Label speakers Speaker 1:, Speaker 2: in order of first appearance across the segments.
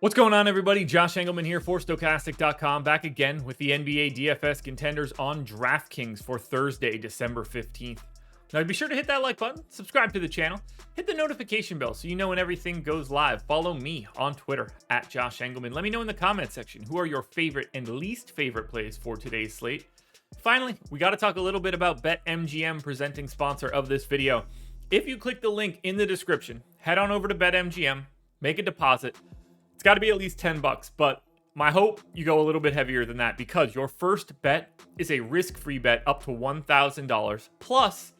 Speaker 1: What's going on, everybody? Josh Engleman here for Stokastic.com, back again with the NBA DFS contenders on DraftKings for Thursday, December 15th. Now, be sure to hit that like button, subscribe to the channel, hit the notification bell so you know when everything goes live. Follow me on Twitter at Josh Engleman. Let me know in the comment section who are your favorite and least favorite plays for today's slate. Finally, we got to talk a little bit about BetMGM, presenting sponsor of this video. If you click the link in the description, head on over to BetMGM, make a deposit. It's got to be at least $10, but my hope you go a little bit heavier than that, because your first bet is a risk-free bet up to $1,000 plus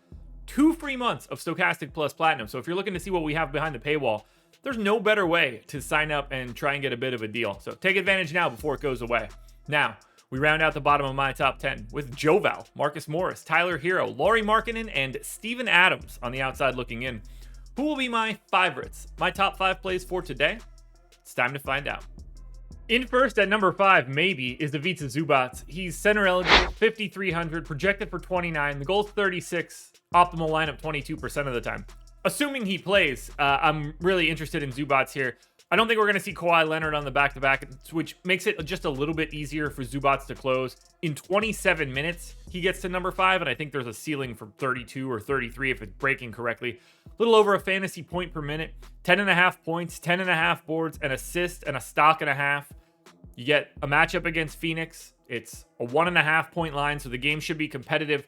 Speaker 1: 2 free months of Stokastic Plus Platinum. So if you're looking to see what we have behind the paywall, there's no better way to sign up and try and get a bit of a deal. So take advantage now before it goes away. Now, we round out the bottom of my top 10 with Joval, Marcus Morris, Tyler Hero, Lauri Markkanen, and Steven Adams on the outside looking in. Who will be my favorites? My top 5 plays for today? It's time to find out. In first at number 5, maybe, is Ivica Zubac. He's center eligible, 5,300, projected for 29. The goal's 36, optimal lineup 22% of the time. Assuming he plays, I'm really interested in Zubac here. I don't think we're going to see Kawhi Leonard on the back-to-back, which makes it just a little bit easier for Zubac to close. In 27 minutes, he gets to number 5, and I think there's a ceiling for 32 or 33 if it's breaking correctly. A little over a fantasy point per minute, 10.5 points, 10.5 boards, an assist, and a stock and a half. You get a matchup against Phoenix. It's a 1.5 point line, so the game should be competitive.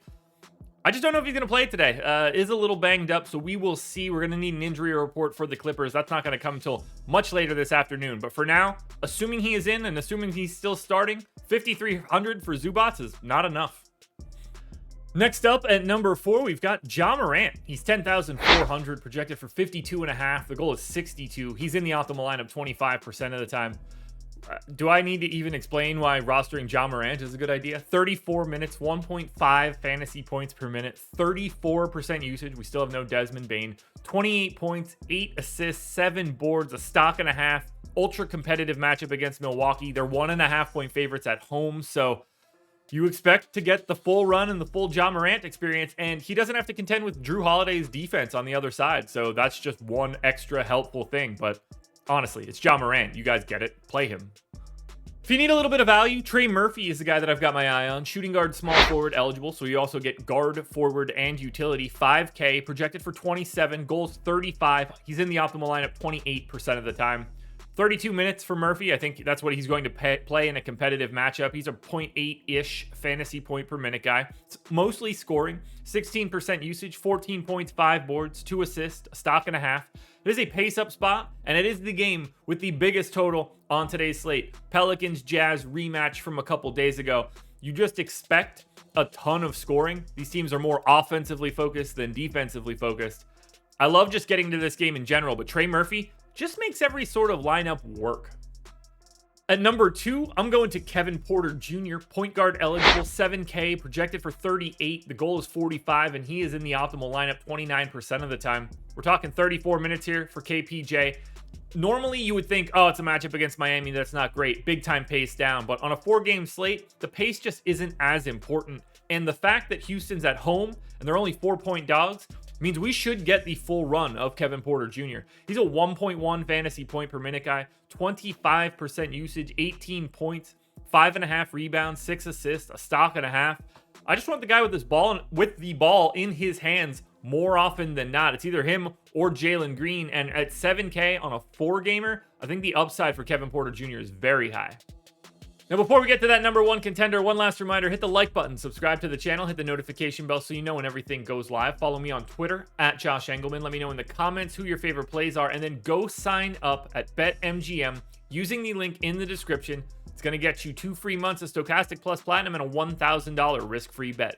Speaker 1: I just don't know if he's going to play today. Is a little banged up, so we will see. We're going to need an injury report for the Clippers. That's not going to come until much later this afternoon. But for now, assuming he is in and assuming he's still starting, 5,300 for Zubac is not enough. Next up at number 4, we've got Ja Morant. He's 10,400, projected for 52.5. The goal is 62. He's in the optimal lineup 25% of the time. Do I need to even explain why rostering Ja Morant is a good idea? 34 minutes, 1.5 fantasy points per minute, 34% usage. We still have no Desmond Bane. 28 points, 8 assists, 7 boards, a stock and a half. Ultra competitive matchup against Milwaukee. They're 1.5 point favorites at home, so you expect to get the full run and the full Ja Morant experience, and he doesn't have to contend with Drew Holiday's defense on the other side, so that's just one extra helpful thing. But honestly, it's Ja Morant. You guys get it. Play him. If you need a little bit of value, Trey Murphy is the guy that I've got my eye on. Shooting guard, small forward eligible, so you also get guard, forward, and utility. 5K, projected for 27, goals 35. He's in the optimal lineup 28% of the time. 32 minutes for Murphy. I think that's what he's going to play in a competitive matchup. He's a 0.8-ish fantasy point per minute guy. It's mostly scoring, 16% usage, 14 points, 5 boards, 2 assists, a stock and a half. It is a pace-up spot, and it is the game with the biggest total on today's slate. Pelicans Jazz rematch from a couple days ago. You just expect a ton of scoring. These teams are more offensively focused than defensively focused. I love just getting to this game in general, but Trey Murphy just makes every sort of lineup work. At number 2, I'm going to Kevin Porter Jr., point guard eligible, 7K, projected for 38. The goal is 45, and he is in the optimal lineup 29% of the time. We're talking 34 minutes here for KPJ. Normally, you would think, oh, it's a matchup against Miami. That's not great. Big time pace down. But on a 4-game slate, the pace just isn't as important. And the fact that Houston's at home and they're only 4-point dogs means we should get the full run of Kevin Porter Jr. He's a 1.1 fantasy point per minute guy, 25% usage, 18 points, 5.5 rebounds, 6 assists, a stock and a half. I just want the guy with the ball in his hands more often than not. It's either him or Jalen Green, and at 7K on a 4-gamer, I think the upside for Kevin Porter Jr. is very high. Now, before we get to that number 1 contender, one last reminder, hit the like button, subscribe to the channel, hit the notification bell so you know when everything goes live. Follow me on Twitter at Josh Engleman. Let me know in the comments who your favorite plays are, and then go sign up at BetMGM using the link in the description. It's going to get you 2 free months of Stokastic Plus Platinum and a $1,000 risk-free bet.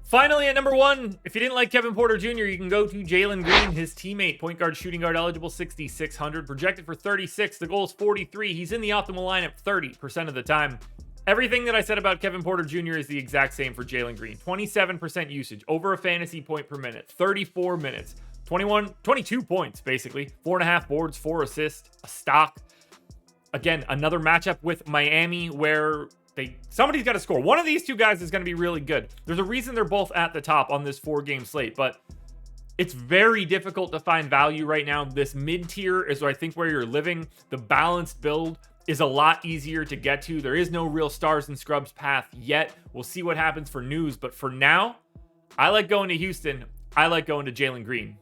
Speaker 1: Finally, at number 1, if you didn't like Kevin Porter Jr., you can go to Jalen Green, his teammate, point guard, shooting guard eligible, 6,600, projected for 36. The goal is 43. He's in the optimal lineup 30% of the time. Everything that I said about Kevin Porter Jr. is the exact same for Jalen Green. 27% usage, over a fantasy point per minute, 34 minutes, 22 points, basically, 4.5 boards, 4 assists, a stock. Again, another matchup with Miami where somebody's got to score. One of these two guys is going to be really good. There's a reason they're both at the top on this 4-game slate, but It's very difficult to find value right now. This mid tier is, I think, where you're living. The balanced build is a lot easier to get to. There is no real stars and scrubs path yet. We'll see what happens for news. But for now, I like going to Houston. I like going to Jalen Green.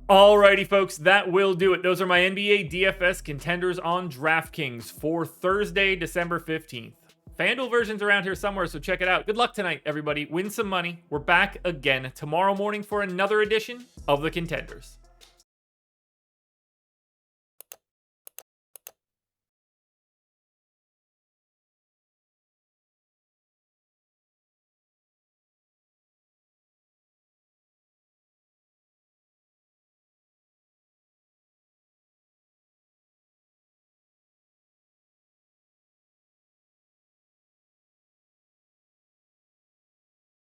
Speaker 1: Alrighty, folks, that will do it. Those are my NBA DFS contenders on DraftKings for Thursday, December 15th. FanDuel version's around here somewhere, so check it out. Good luck tonight, everybody. Win some money. We're back again tomorrow morning for another edition of the Contenders.